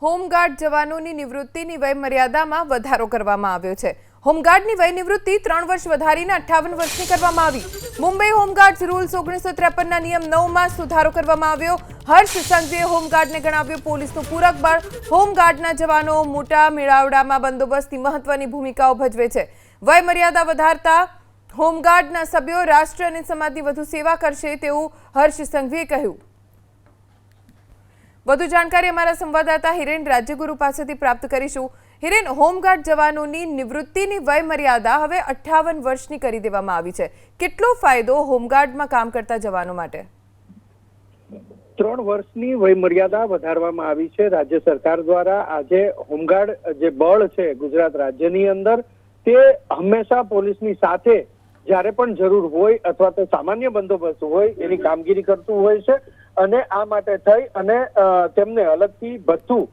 Home guard જવાનોની નિવૃત્તિની વય મર્યાદામાં વધારો કરવામાં આવ્યો છે। હોમગાર્ડની વય નિવૃત્તિ 3 વર્ષ વધારીને 58 વર્ષની કરવામાં આવી। મુંબઈ હોમગાર્ડ્સ રૂલ્સ 1953ના નિયમ 9માં સુધારો કરવામાં આવ્યો। હર્ષ સંઘવીએ હોમગાર્ડને ગણાવ્યો પોલીસનું પૂરક બળ। હોમગાર્ડના જવાનો મોટા મેળાવડામાં બંદોબસ્તની મહત્વની ભૂમિકાઓ ભજવે છે। વય મર્યાદા વધારતા હોમગાર્ડના સભ્યો રાષ્ટ્ર અને સમાજની વધુ સેવા કરશે તેવું હર્ષ સંઘવીએ કહ્યું। વધુ જાણકારી અમારા સંવાદદાતા હિરેન રાજ્યગુરુ પાસેથી પ્રાપ્ત કરીશું। હિરેન, હોમગાર્ડ જવાનોની નિવૃત્તિની વય મર્યાદા હવે 58 વર્ષની કરી દેવામાં આવી છે। કેટલો ફાયદો હોમગાર્ડમાં કામ કરતા જવાનો માટે? 3 વર્ષની વય મર્યાદા વધારવામાં આવી છે રાજ્ય સરકાર દ્વારા। આજે હોમગાર્ડ જે બળ છે ગુજરાત રાજ્યની અંદર તે હંમેશા પોલીસની સાથે જ્યારે પણ જરૂર હોય અથવા તો સામાન્ય બંદોબસ્ત હોય એની કામગીરી કરતું હોય છે અને આ માટે થઈ અને તેમને અલગથી ભથ્થું